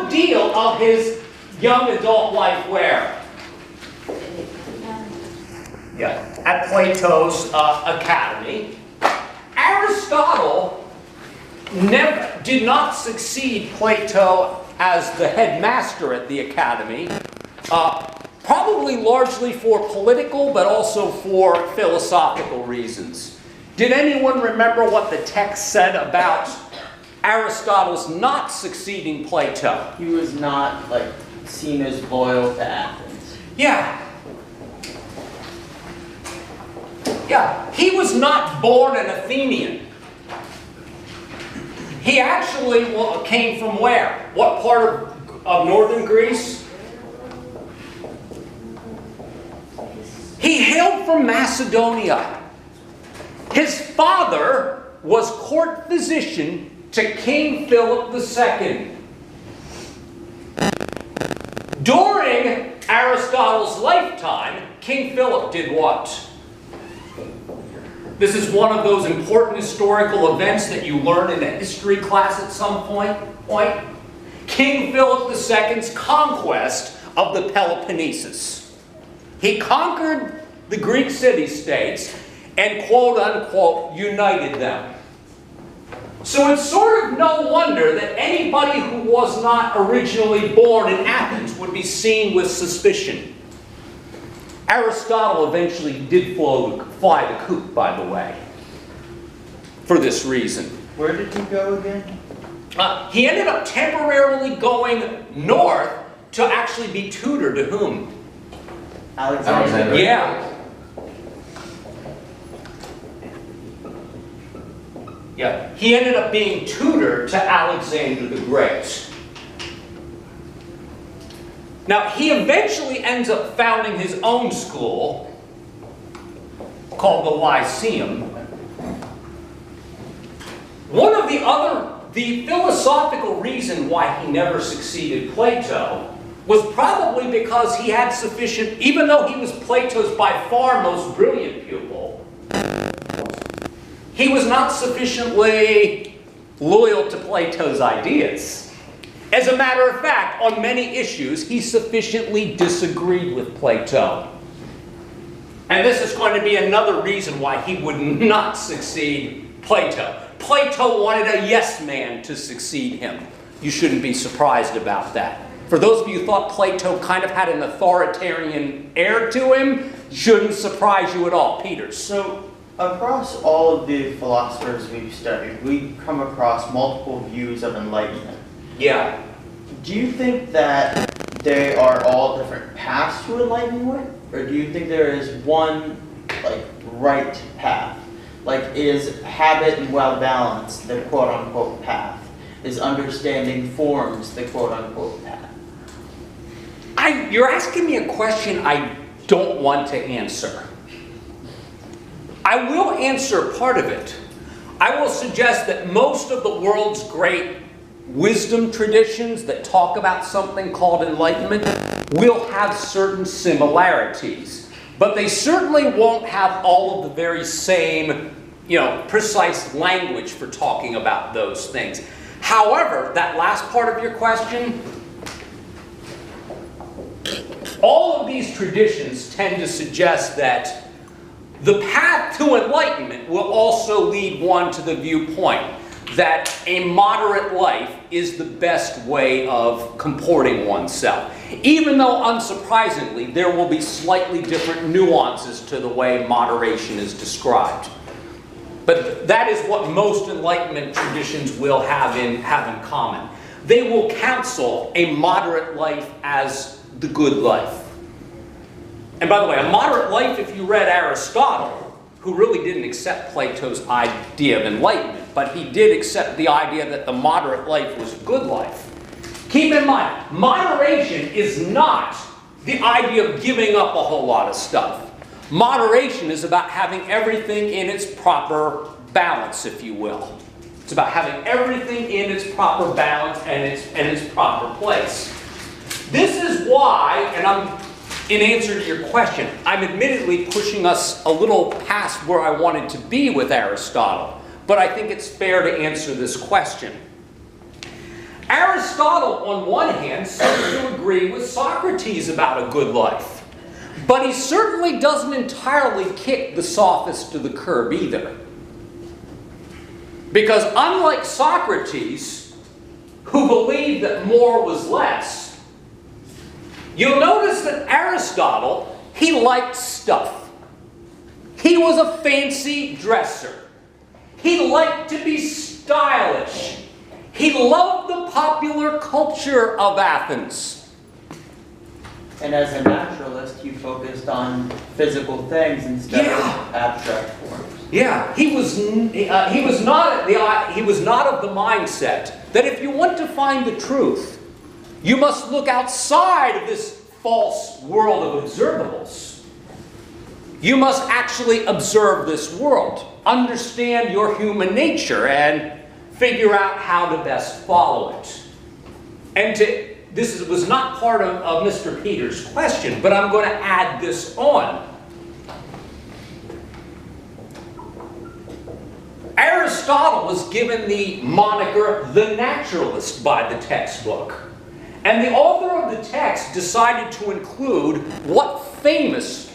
good deal of his young adult life where? Yeah, at Plato's academy. Aristotle did not succeed Plato as the headmaster at the academy, probably largely for political but also for philosophical reasons. Did anyone remember what the text said about Aristotle's not succeeding Plato? He was not like seen as loyal to Athens. Yeah. Yeah, he was not born an Athenian. He actually came from where? What part of northern Greece? He hailed from Macedonia. His father was court physician to King Philip II. During Aristotle's lifetime, King Philip did what? This is one of those important historical events that you learn in a history class at some point. King Philip II's conquest of the Peloponnesus. He conquered the Greek city-states and quote-unquote united them. So it's sort of no wonder that anybody who was not originally born in Athens would be seen with suspicion. Aristotle eventually did fly the coop, by the way, for this reason. Where did he go again? He ended up temporarily going north to actually be tutor to whom? Alexander. Yeah. Yeah. He ended up being tutor to Alexander the Great. Now, he eventually ends up founding his own school called the Lyceum. One of the philosophical reason why he never succeeded Plato was probably because he had sufficient, even though he was Plato's by far most brilliant pupil, he was not sufficiently loyal to Plato's ideas. As a matter of fact, on many issues, he sufficiently disagreed with Plato. And this is going to be another reason why he would not succeed Plato. Plato wanted a yes man to succeed him. You shouldn't be surprised about that. For those of you who thought Plato kind of had an authoritarian air to him, shouldn't surprise you at all. Peter. So, across all of the philosophers we've studied, we come across multiple views of enlightenment. Yeah. Do you think that they are all different paths to enlightenment? Or do you think there is one, right path? Is habit and well-balanced the quote-unquote path? Is understanding forms the quote-unquote path? You're asking me a question I don't want to answer. I will answer part of it. I will suggest that most of the world's great wisdom traditions that talk about something called enlightenment will have certain similarities. But they certainly won't have all of the very same, precise language for talking about those things. However, that last part of your question, all of these traditions tend to suggest that the path to enlightenment will also lead one to the viewpoint that a moderate life is the best way of comporting oneself. Even though, unsurprisingly, there will be slightly different nuances to the way moderation is described. But that is what most Enlightenment traditions will have in common. They will counsel a moderate life as the good life. And by the way, a moderate life, if you read Aristotle, who really didn't accept Plato's idea of enlightenment, but he did accept the idea that the moderate life was a good life. Keep in mind, moderation is not the idea of giving up a whole lot of stuff. Moderation is about having everything in its proper balance, if you will. It's about having everything in its proper balance and its proper place. This is why, and in answer to your question, I'm admittedly pushing us a little past where I wanted to be with Aristotle, but I think it's fair to answer this question. Aristotle, on one hand, seems to agree with Socrates about a good life. But he certainly doesn't entirely kick the sophist to the curb either. Because unlike Socrates, who believed that more was less, you'll notice that Aristotle, he liked stuff. He was a fancy dresser. He liked to be stylish. He loved the popular culture of Athens. And as a naturalist, you focused on physical things instead of abstract forms. Yeah, he was not of the mindset that if you want to find the truth, you must look outside of this false world of observables. You must actually observe this world, understand your human nature, and figure out how to best follow it. And this was not part of Mr. Peters' question, but I'm going to add this on. Aristotle was given the moniker the naturalist by the textbook. And the author of the text decided to include what famous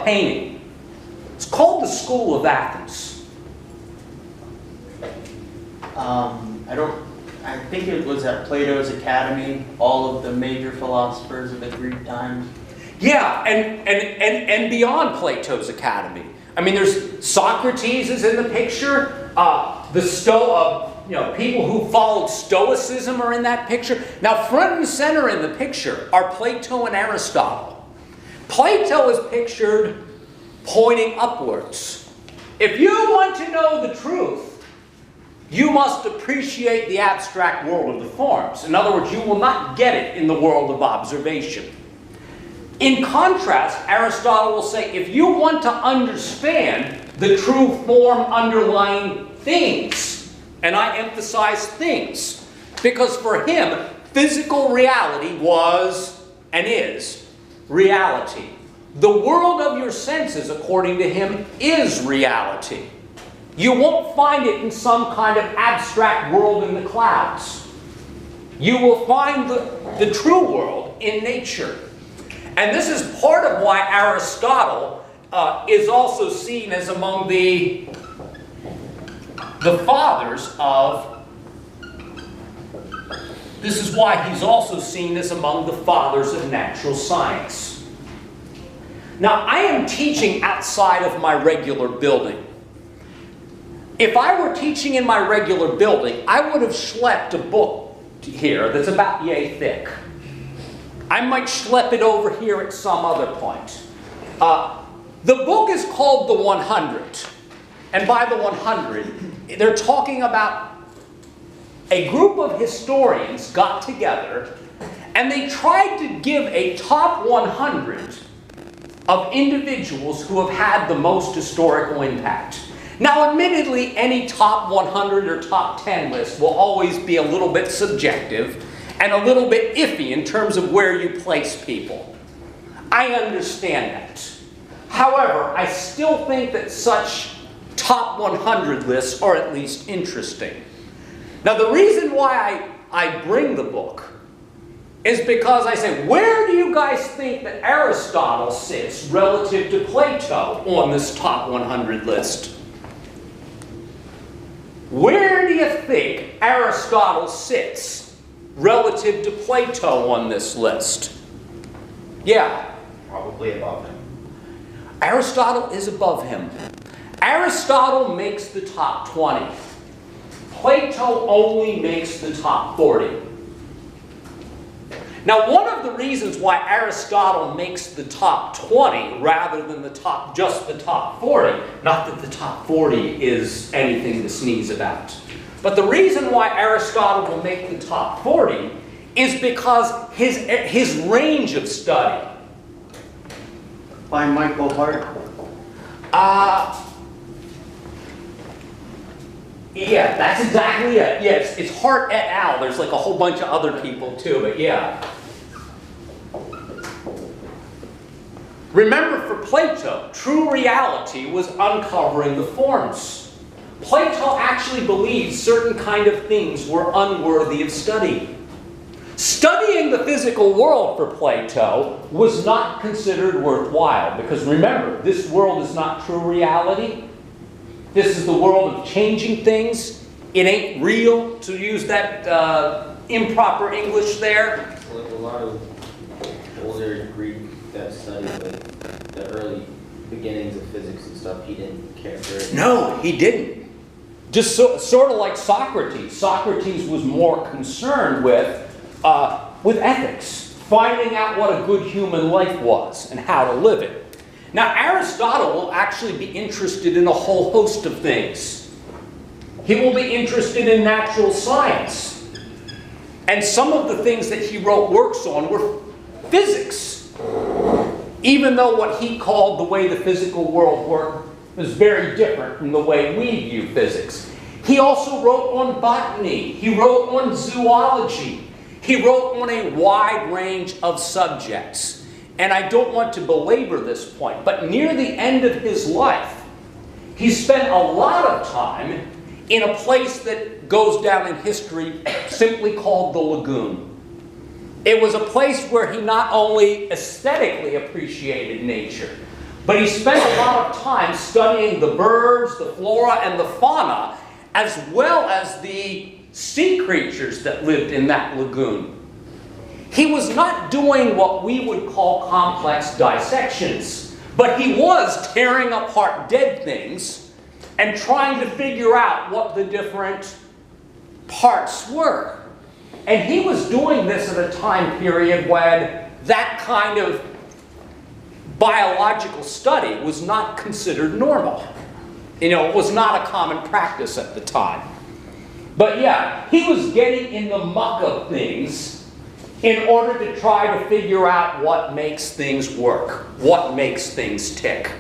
painting? It's called the School of Athens. I think it was at Plato's Academy, all of the major philosophers of the Greek times. Yeah, and beyond Plato's Academy. I mean, there's Socrates is in the picture. People who followed Stoicism are in that picture. Now, front and center in the picture are Plato and Aristotle. Plato is pictured pointing upwards. If you want to know the truth, you must appreciate the abstract world of the forms. In other words, you will not get it in the world of observation. In contrast, Aristotle will say, if you want to understand the true form underlying things, and I emphasize things, because for him, physical reality was and is reality. The world of your senses, according to him, is reality. You won't find it in some kind of abstract world in the clouds. You will find the true world in nature. And this is part of why Aristotle is also seen as among the fathers of... This is why he's also seen as among the fathers of natural science. Now, I am teaching outside of my regular building. If I were teaching in my regular building, I would have schlepped a book here that's about yay thick. I might schlep it over here at some other point. The book is called The 100. And by The 100, they're talking about a group of historians got together and they tried to give a top 100 of individuals who have had the most historical impact. Now, admittedly, any top 100 or top 10 list will always be a little bit subjective and a little bit iffy in terms of where you place people. I understand that. However, I still think that such top 100 lists are at least interesting. Now, the reason why I bring the book is because I say, where do you guys think that Aristotle sits relative to Plato on this top 100 list? Where do you think Aristotle sits relative to Plato on this list? Yeah. Probably above him. Aristotle is above him. Aristotle makes the top 20. Plato only makes the top 40. Now, one of the reasons why Aristotle makes the top 20 rather than just the top 40, not that the top 40 is anything to sneeze about, but the reason why Aristotle will make the top 40 is because his range of study. By Michael Hart. Yeah, that's exactly it. Yes, it's Hart et al. There's like a whole bunch of other people too, but yeah. Remember, for Plato, true reality was uncovering the forms. Plato actually believed certain kind of things were unworthy of study. Studying the physical world for Plato was not considered worthwhile, because remember, this world is not true reality. This is the world of changing things. It ain't real, to use that improper English there. Like a lot of older Greek that studied the early beginnings of physics and stuff, he didn't care for it. No, he didn't. Just sort of like Socrates. Socrates was more concerned with ethics, finding out what a good human life was and how to live it. Now, Aristotle will actually be interested in a whole host of things. He will be interested in natural science. And some of the things that he wrote works on were physics. Even though what he called the way the physical world worked was very different from the way we view physics. He also wrote on botany. He wrote on zoology. He wrote on a wide range of subjects. And I don't want to belabor this point, but near the end of his life, he spent a lot of time in a place that goes down in history simply called the Lagoon. It was a place where he not only aesthetically appreciated nature, but he spent a lot of time studying the birds, the flora, and the fauna, as well as the sea creatures that lived in that lagoon. He was not doing what we would call complex dissections, but he was tearing apart dead things and trying to figure out what the different parts were. And he was doing this at a time period when that kind of biological study was not considered normal. You know, it was not a common practice at the time. But yeah, he was getting in the muck of things in order to try to figure out what makes things work, what makes things tick.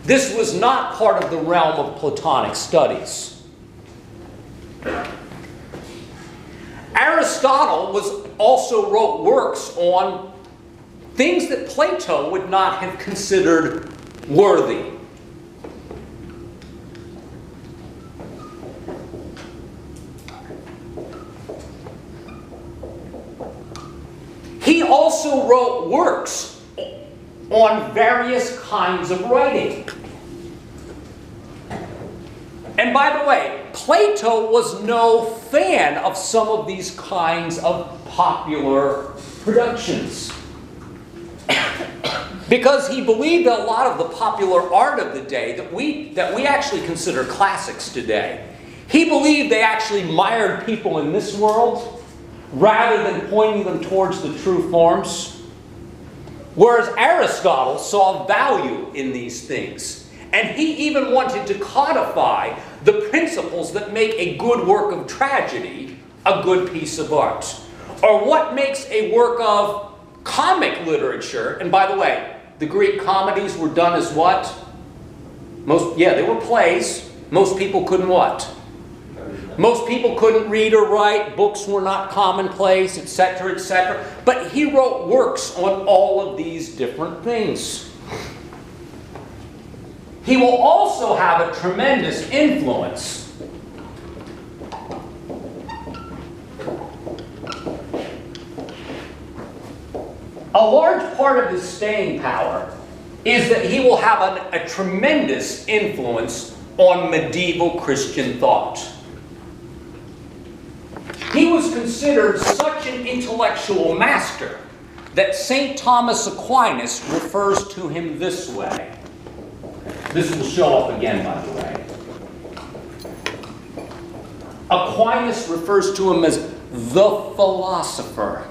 This was not part of the realm of Platonic studies. Aristotle also wrote works on things that Plato would not have considered worthy. He also wrote works on various kinds of writing. And by the way, Plato was no fan of some of these kinds of popular productions. Because he believed that a lot of the popular art of the day that we actually consider classics today, he believed they actually mired people in this world rather than pointing them towards the true forms. Whereas Aristotle saw value in these things. And he even wanted to codify the principles that make a good work of tragedy a good piece of art. Or what makes a work of comic literature, and by the way, the Greek comedies were done as what? They were plays. Most people couldn't what? Most people couldn't read or write, books were not commonplace, etc., etc. But he wrote works on all of these different things. He will also have a tremendous influence a large part of his staying power is that he will have a tremendous influence on medieval Christian thought. He was considered such an intellectual master that St. Thomas Aquinas refers to him this way. This will show up again, by the way. Aquinas refers to him as the philosopher.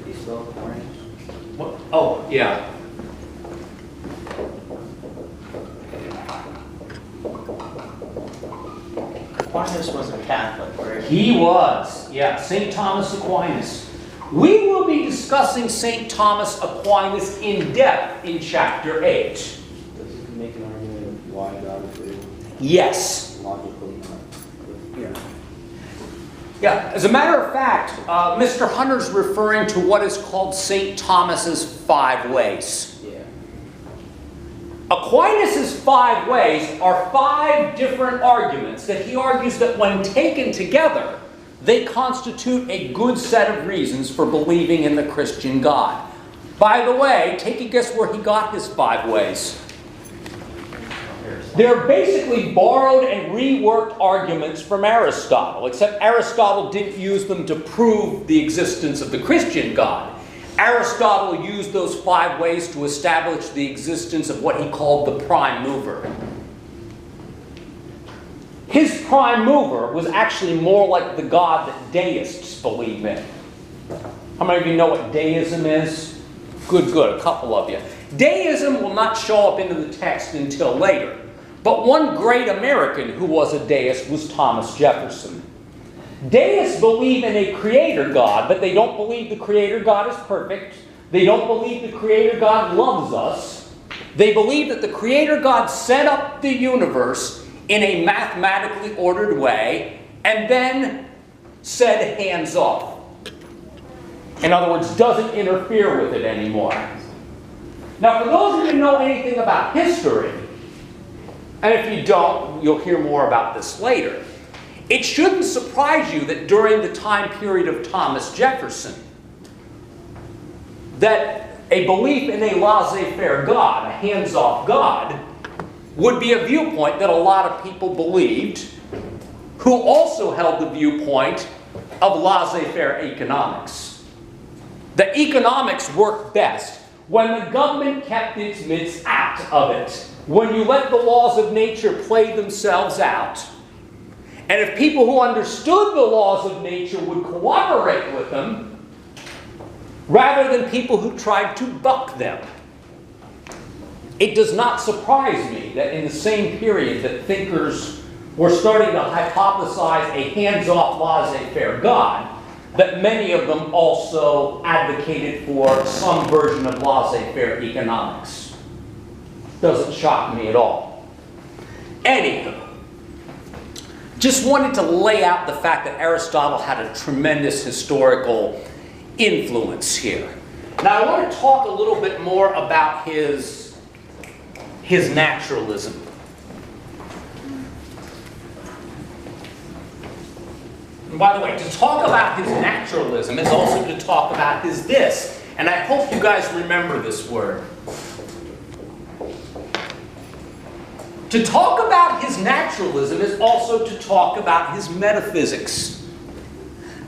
He spelled Aquinas? What? Oh, yeah. Aquinas was a Catholic, right? He was, yeah, St. Thomas Aquinas. We will be discussing St. Thomas Aquinas in depth in chapter 8. Does he make an argument of why God is real? Yes. Logically not. Yeah, as a matter of fact, Mr. Hunter's referring to what is called St. Thomas's 5 ways. Yeah. Aquinas' 5 ways are 5 different arguments that he argues that when taken together, they constitute a good set of reasons for believing in the Christian God. By the way, take a guess where he got his 5 ways. They're basically borrowed and reworked arguments from Aristotle, except Aristotle didn't use them to prove the existence of the Christian God. Aristotle used those 5 ways to establish the existence of what he called the prime mover. His prime mover was actually more like the God that deists believe in. How many of you know what deism is? Good, good, a couple of you. Deism will not show up into the text until later. But one great American who was a deist was Thomas Jefferson. Deists believe in a creator God, but they don't believe the creator God is perfect. They don't believe the creator God loves us. They believe that the creator God set up the universe in a mathematically ordered way and then said hands off. In other words, doesn't interfere with it anymore. Now, for those of you who know anything about history, and if you don't, you'll hear more about this later, it shouldn't surprise you that during the time period of Thomas Jefferson, that a belief in a laissez-faire God, a hands-off God, would be a viewpoint that a lot of people believed, who also held the viewpoint of laissez-faire economics. The economics worked best when the government kept its mitts out of it. When you let the laws of nature play themselves out, and if people who understood the laws of nature would cooperate with them, rather than people who tried to buck them. It does not surprise me that in the same period that thinkers were starting to hypothesize a hands-off laissez-faire God, that many of them also advocated for some version of laissez-faire economics. Doesn't shock me at all. Anywho, just wanted to lay out the fact that Aristotle had a tremendous historical influence here. Now I want to talk a little bit more about his naturalism. And by the way, to talk about his naturalism is also to talk about his this. And I hope you guys remember this word. To talk about his naturalism is also to talk about his metaphysics.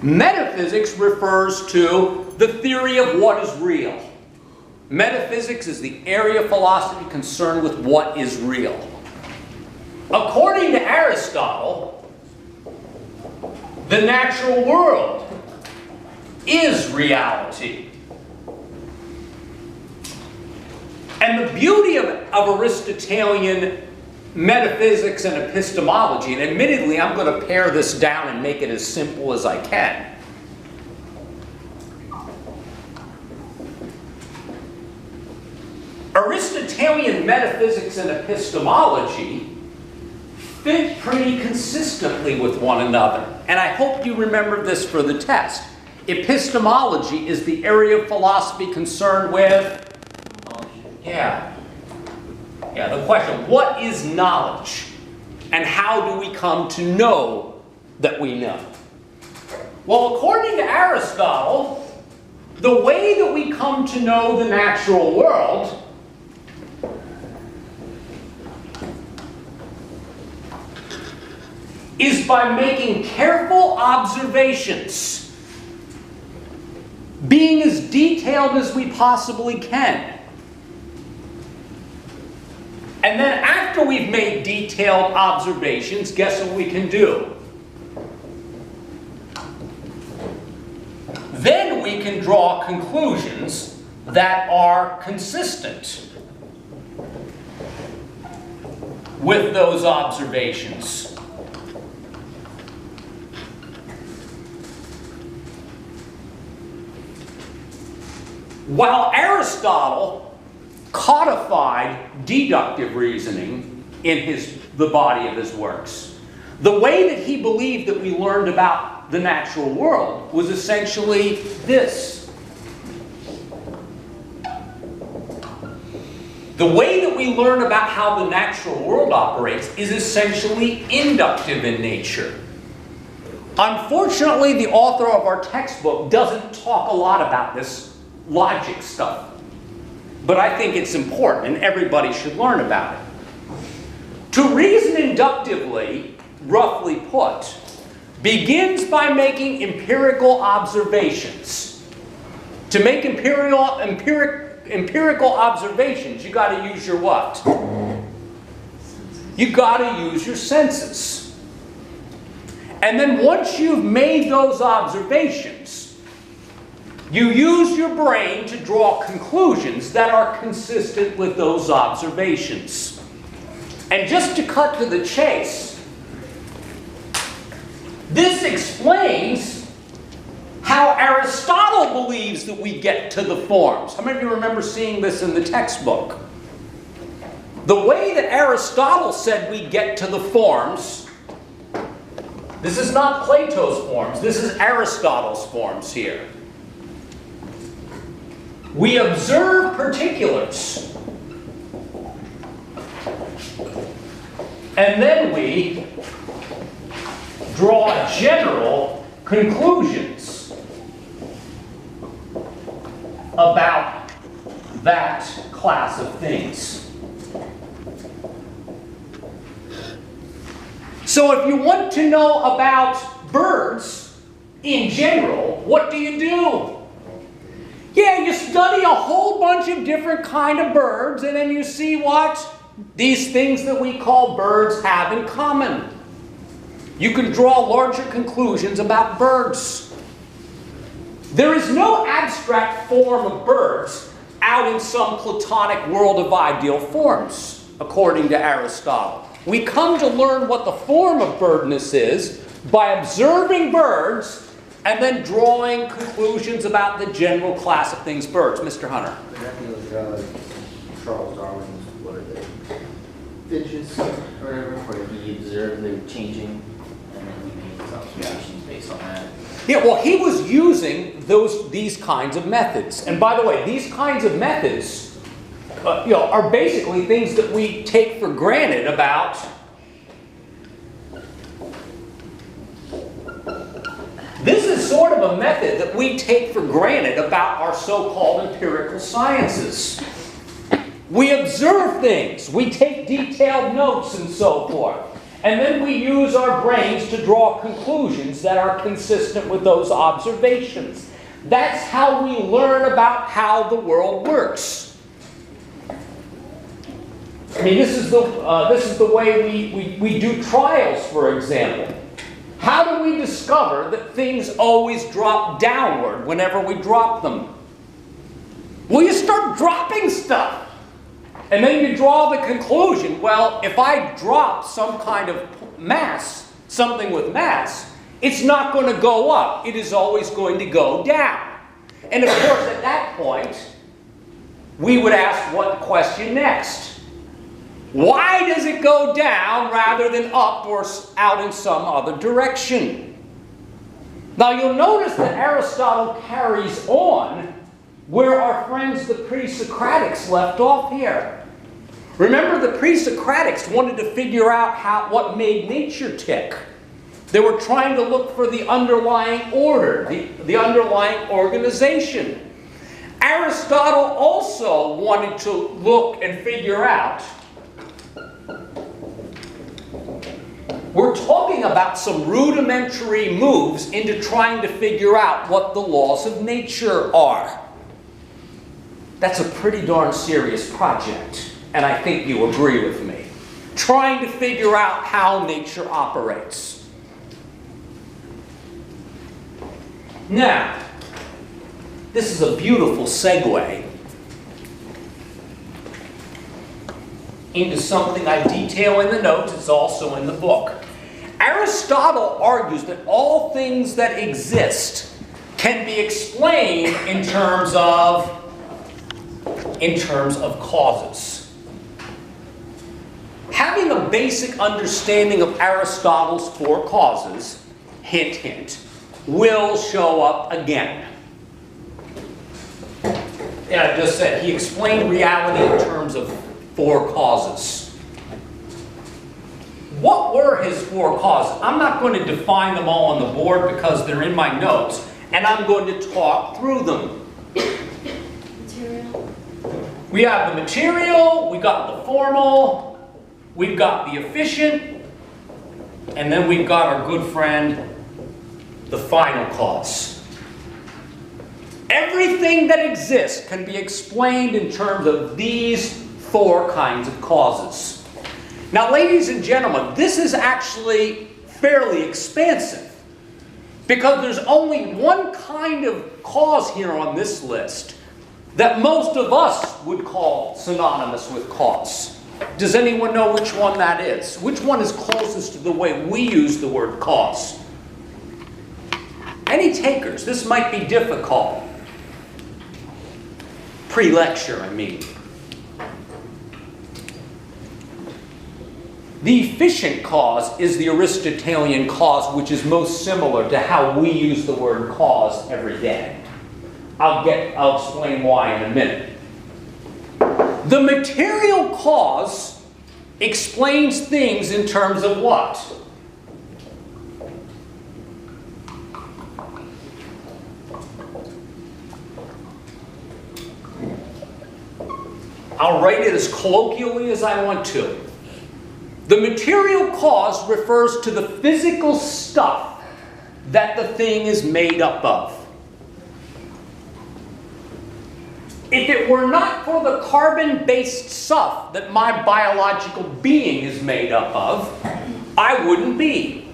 Metaphysics refers to the theory of what is real. Metaphysics is the area of philosophy concerned with what is real. According to Aristotle, the natural world is reality. And the beauty of Aristotelian metaphysics and epistemology, and admittedly I'm going to pare this down and make it as simple as I can. Aristotelian metaphysics and epistemology fit pretty consistently with one another. And I hope you remember this for the test. Epistemology is the area of philosophy concerned with, the question, what is knowledge? And how do we come to know that we know? Well, according to Aristotle, the way that we come to know the natural world is by making careful observations, being as detailed as we possibly can. And then after we've made detailed observations, guess what we can do? Then we can draw conclusions that are consistent with those observations. While Aristotle codified deductive reasoning in the body of his works, the way that he believed that we learned about the natural world was essentially this. The way that we learn about how the natural world operates is essentially inductive in nature. Unfortunately, the author of our textbook doesn't talk a lot about this logic stuff. But I think it's important, and everybody should learn about it. To reason inductively, roughly put, begins by making empirical observations. To make empirical observations, you got to use your what? You got to use your senses. And then once you've made those observations, you use your brain to draw conclusions that are consistent with those observations. And just to cut to the chase, this explains how Aristotle believes that we get to the forms. How many of you remember seeing this in the textbook? The way that Aristotle said we get to the forms, this is not Plato's forms, this is Aristotle's forms here. We observe particulars, and then we draw general conclusions about that class of things. So if you want to know about birds in general, what do? Yeah, you study a whole bunch of different kind of birds, and then you see what these things that we call birds have in common. You can draw larger conclusions about birds. There is no abstract form of birds out in some Platonic world of ideal forms, according to Aristotle. We come to learn what the form of birdness is by observing birds and then drawing conclusions about the general class of things birds. Mr. Hunter. Charles Darwin's, what are they? Finches, or whatever, where he observed them changing, and then he made his observations based on that. Yeah, well, he was using these kinds of methods. And by the way, these kinds of methods are basically things that we take for granted about. This is sort of a method that we take for granted about our so-called empirical sciences. We observe things, we take detailed notes and so forth, and then we use our brains to draw conclusions that are consistent with those observations. That's how we learn about how the world works. I mean, this is the way we do trials, for example. How do we discover that things always drop downward whenever we drop them? Well, you start dropping stuff. And then you draw the conclusion, well, if I drop some kind of mass, something with mass, it's not going to go up. It is always going to go down. And of course, at that point, we would ask what question next? Why does it go down rather than up or out in some other direction? Now you'll notice that Aristotle carries on where our friends the pre-Socratics left off here. Remember, the pre-Socratics wanted to figure out what made nature tick. They were trying to look for the underlying order, the underlying organization. Aristotle also wanted to look and figure out. We're talking about some rudimentary moves into trying to figure out what the laws of nature are. That's a pretty darn serious project, and I think you agree with me. Trying to figure out how nature operates. Now, this is a beautiful segue into something I detail in the notes. It's also in the book. Aristotle argues that all things that exist can be explained in terms of causes. Having a basic understanding of Aristotle's four causes, hint, hint, will show up again. And I just said he explained reality in terms of 4 causes. What were his 4 causes? I'm not going to define them all on the board because they're in my notes, and I'm going to talk through them. Material. We have the material, we got the formal, we've got the efficient, and then we've got our good friend, the final cause. Everything that exists can be explained in terms of these 4 kinds of causes. Now, ladies and gentlemen, this is actually fairly expansive because there's only one kind of cause here on this list that most of us would call synonymous with cause. Does anyone know which one that is? Which one is closest to the way we use the word cause? Any takers? This might be difficult. Pre-lecture, I mean. The efficient cause is the Aristotelian cause, which is most similar to how we use the word cause every day. I'll explain why in a minute. The material cause explains things in terms of what? I'll write it as colloquially as I want to. The material cause refers to the physical stuff that the thing is made up of. If it were not for the carbon-based stuff that my biological being is made up of, I wouldn't be.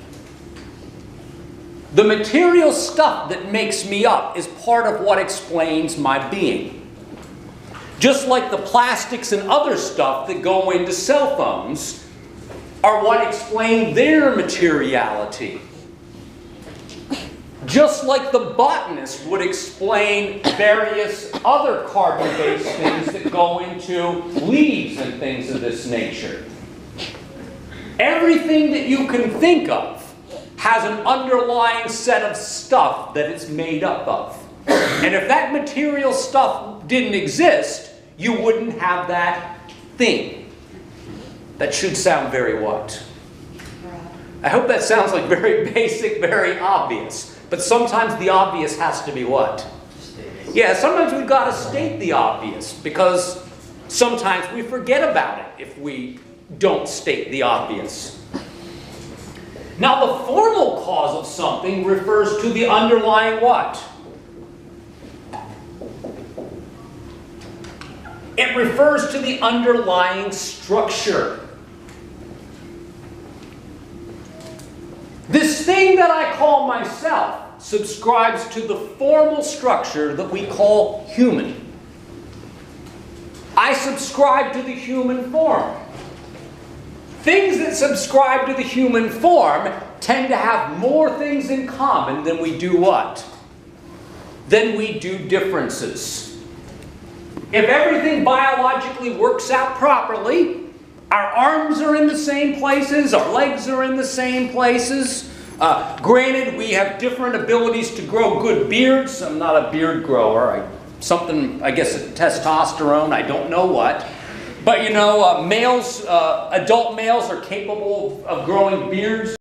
The material stuff that makes me up is part of what explains my being. Just like the plastics and other stuff that go into cell phones are what explain their materiality. Just like the botanist would explain various other carbon-based things that go into leaves and things of this nature. Everything that you can think of has an underlying set of stuff that it's made up of. And if that material stuff didn't exist, you wouldn't have that thing. That should sound very what? I hope that sounds like very basic, very obvious. But sometimes the obvious has to be what? Yeah, sometimes we've got to state the obvious because sometimes we forget about it if we don't state the obvious. Now, the formal cause of something refers to the underlying what? It refers to the underlying structure. This thing that I call myself subscribes to the formal structure that we call human. I subscribe to the human form. Things that subscribe to the human form tend to have more things in common than we do what? Than we do differences. If everything biologically works out properly, our arms are in the same places, our legs are in the same places. Granted, we have different abilities to grow good beards. I'm not a beard grower. I guess testosterone, I don't know what. But you know, adult males are capable of growing beards.